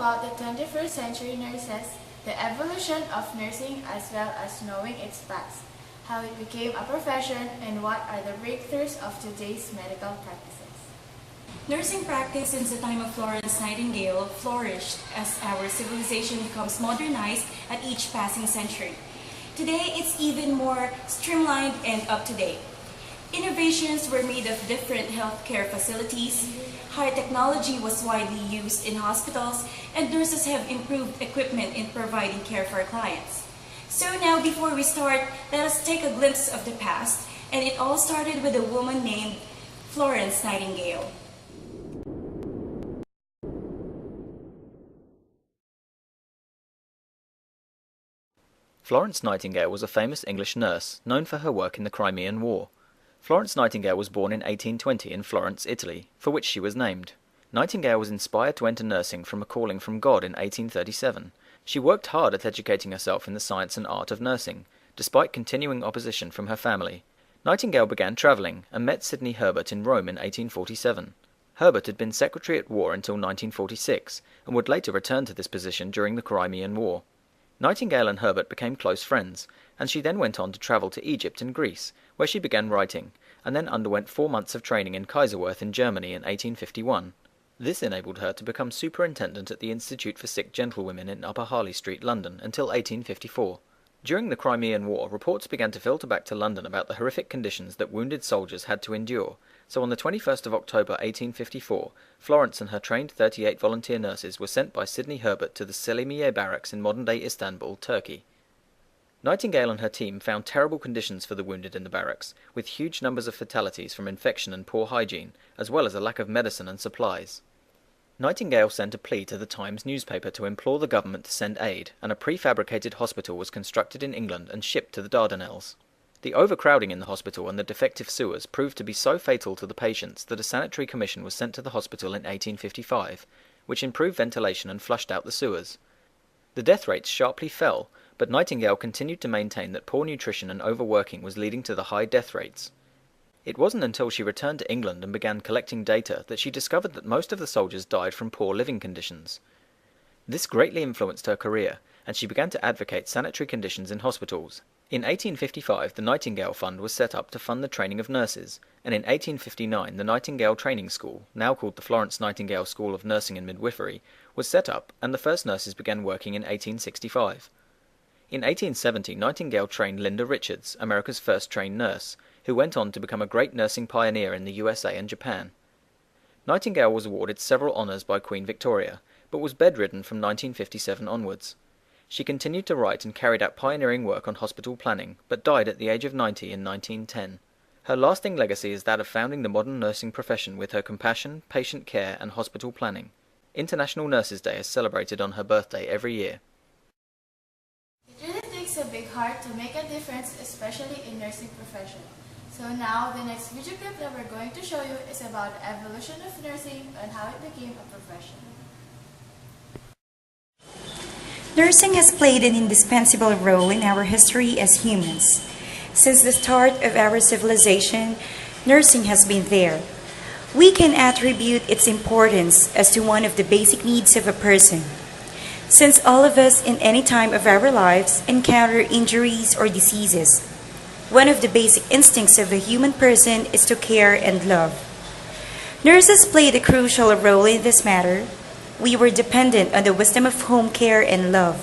about the 21st century nurses, the evolution of nursing as well as knowing its past, how it became a profession, and what are the breakthroughs of today's medical practices. Nursing practice since the time of Florence Nightingale flourished as our civilization becomes modernized at each passing century. Today, it's even more streamlined and up-to-date. Innovations were made of different healthcare facilities, high technology was widely used in hospitals, and nurses have improved equipment in providing care for clients. So now, before we start, let us take a glimpse of the past, and it all started with a woman named Florence Nightingale. Florence Nightingale was a famous English nurse, known for her work in the Crimean War. Florence Nightingale was born in 1820 in Florence, Italy, for which she was named. Nightingale was inspired to enter nursing from a calling from God in 1837. She worked hard at educating herself in the science and art of nursing, despite continuing opposition from her family. Nightingale began travelling and met Sidney Herbert in Rome in 1847. Herbert had been secretary at war until 1946, and would later return to this position during the Crimean War. Nightingale and Herbert became close friends, and she then went on to travel to Egypt and Greece, where she began writing, and then underwent 4 months of training in Kaiserwerth in Germany in 1851. This enabled her to become superintendent at the Institute for Sick Gentlewomen in Upper Harley Street, London, until 1854. During the Crimean War, reports began to filter back to London about the horrific conditions that wounded soldiers had to endure, so on the 21st of October 1854, Florence and her trained 38 volunteer nurses were sent by Sidney Herbert to the Selimiye barracks in modern-day Istanbul, Turkey. Nightingale and her team found terrible conditions for the wounded in the barracks, with huge numbers of fatalities from infection and poor hygiene, as well as a lack of medicine and supplies. Nightingale sent a plea to the Times newspaper to implore the government to send aid, and a prefabricated hospital was constructed in England and shipped to the Dardanelles. The overcrowding in the hospital and the defective sewers proved to be so fatal to the patients that a sanitary commission was sent to the hospital in 1855, which improved ventilation and flushed out the sewers. The death rates sharply fell, but Nightingale continued to maintain that poor nutrition and overworking was leading to the high death rates. It wasn't until she returned to England and began collecting data that she discovered that most of the soldiers died from poor living conditions. This greatly influenced her career, and she began to advocate sanitary conditions in hospitals. In 1855, the Nightingale Fund was set up to fund the training of nurses, and in 1859 the Nightingale Training School, now called the Florence Nightingale School of Nursing and Midwifery, was set up, and the first nurses began working in 1865. In 1870, Nightingale trained Linda Richards, America's first trained nurse, who went on to become a great nursing pioneer in the USA and Japan. Nightingale was awarded several honours by Queen Victoria, but was bedridden from 1957 onwards. She continued to write and carried out pioneering work on hospital planning, but died at the age of 90 in 1910. Her lasting legacy is that of founding the modern nursing profession with her compassion, patient care, and hospital planning. International Nurses' Day is celebrated on her birthday every year. It really takes a big heart to make a difference, especially in nursing profession. So now, the next video clip that we're going to show you is about the evolution of nursing and how it became a profession. Nursing has played an indispensable role in our history as humans. Since the start of our civilization, nursing has been there. We can attribute its importance as to one of the basic needs of a person. Since all of us in any time of our lives encounter injuries or diseases, one of the basic instincts of a human person is to care and love. Nurses played a crucial role in this matter. We were dependent on the wisdom of home care and love.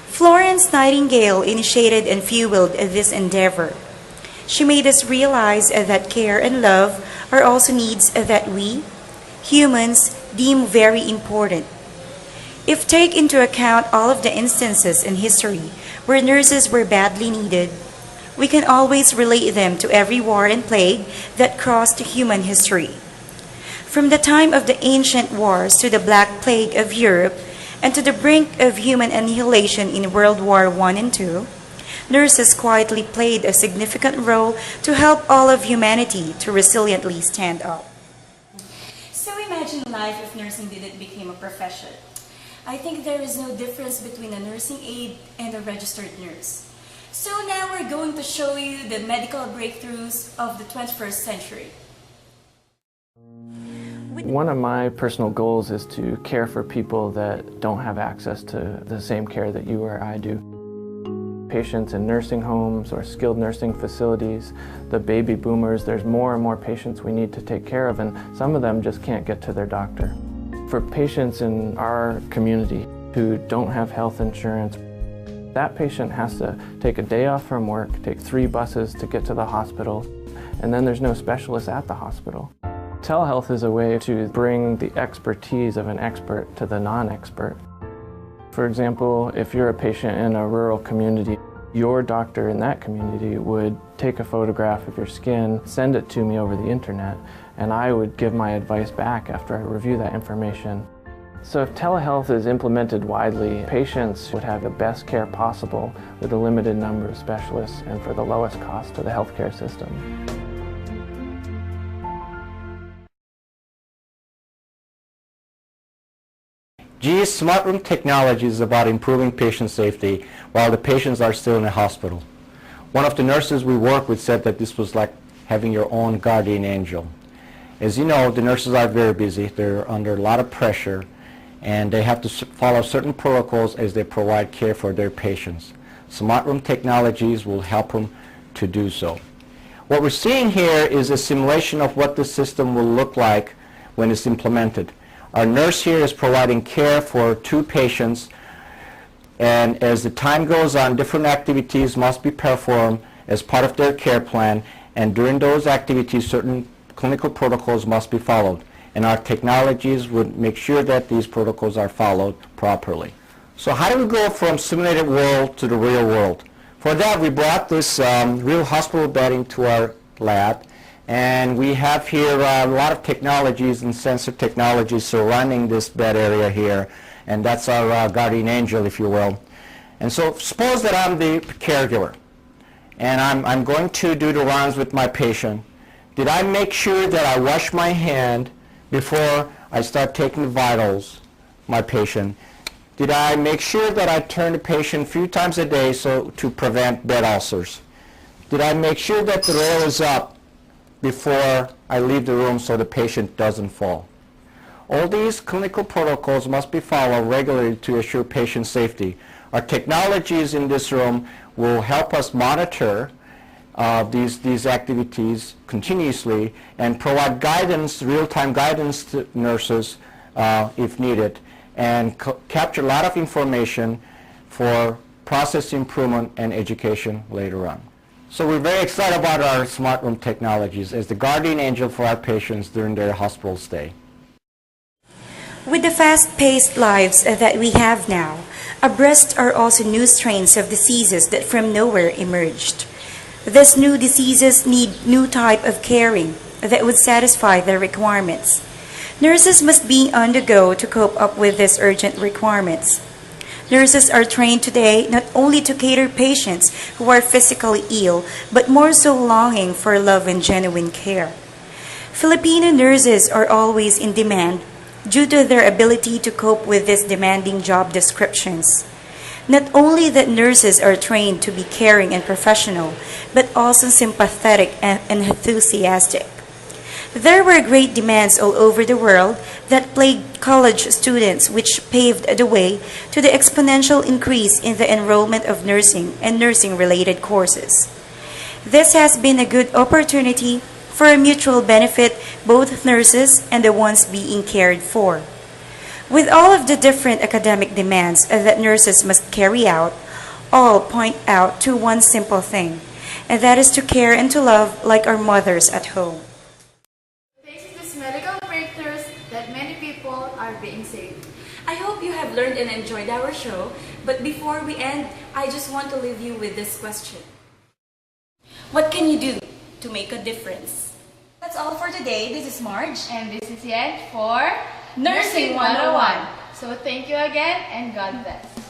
Florence Nightingale initiated and fueled this endeavor. She made us realize that care and love are also needs that we, humans, deem very important. If take into account all of the instances in history where nurses were badly needed, we can always relate them to every war and plague that crossed human history. From the time of the ancient wars to the Black Plague of Europe and to the brink of human annihilation in World War I and II, nurses quietly played a significant role to help all of humanity to resiliently stand up. So imagine life if nursing didn't become a profession. I think there is no difference between a nursing aide and a registered nurse. So now we're going to show you the medical breakthroughs of the 21st century. One of my personal goals is to care for people that don't have access to the same care that you or I do. Patients in nursing homes or skilled nursing facilities, the baby boomers, there's more and more patients we need to take care of, and some of them just can't get to their doctor. For patients in our community who don't have health insurance, that patient has to take a day off from work, take 3 buses to get to the hospital, and then there's no specialist at the hospital. Telehealth is a way to bring the expertise of an expert to the non-expert. For example, if you're a patient in a rural community, your doctor in that community would take a photograph of your skin, send it to me over the internet, and I would give my advice back after I review that information. So if telehealth is implemented widely, patients would have the best care possible with a limited number of specialists and for the lowest cost to the healthcare system. GE's Smart Room technology is about improving patient safety while the patients are still in the hospital. One of the nurses we work with said that this was like having your own guardian angel. As you know, the nurses are very busy. They're under a lot of pressure, and they have to follow certain protocols as they provide care for their patients. Smart Room technologies will help them to do so. What we're seeing here is a simulation of what the system will look like when it's implemented. Our nurse here is providing care for 2 patients, and as the time goes on, different activities must be performed as part of their care plan, and during those activities, certain clinical protocols must be followed. And our technologies would make sure that these protocols are followed properly. So how do we go from simulated world to the real world? For that, we brought this real hospital bed into our lab. And we have here a lot of technologies and sensor technologies surrounding this bed area here. And that's our guardian angel, if you will. And so suppose that I'm the caregiver, and I'm going to do the rounds with my patient. Did I make sure that I wash my hand before I start taking the vitals, my patient? Did I make sure that I turn the patient a few times a day so to prevent bed ulcers? Did I make sure that the rail is up before I leave the room so the patient doesn't fall? All these clinical protocols must be followed regularly to assure patient safety. Our technologies in this room will help us monitor these activities continuously and provide guidance, real-time guidance to nurses if needed, and capture a lot of information for process improvement and education later on. So we're very excited about our Smart Room technologies as the guardian angel for our patients during their hospital stay. With the fast-paced lives that we have now, abreast are also new strains of diseases that from nowhere emerged. These new diseases need new type of caring that would satisfy their requirements. Nurses must be on the go to cope up with these urgent requirements. Nurses are trained today not only to cater patients who are physically ill, but more so longing for love and genuine care. Filipino nurses are always in demand due to their ability to cope with these demanding job descriptions. Not only that nurses are trained to be caring and professional, but also sympathetic and enthusiastic. There were great demands all over the world that plagued college students, which paved the way to the exponential increase in the enrollment of nursing and nursing-related courses. This has been a good opportunity for a mutual benefit, both nurses and the ones being cared for. With all of the different academic demands that nurses must carry out, all point out to one simple thing, and that is to care and to love like our mothers at home. Thanks to these medical breakthroughs that many people are being saved. I hope you have learned and enjoyed our show, but before we end, I just want to leave you with this question. What can you do to make a difference? That's all for today. This is Marge. And this is Yen for Nursing 101. So thank you again and God bless.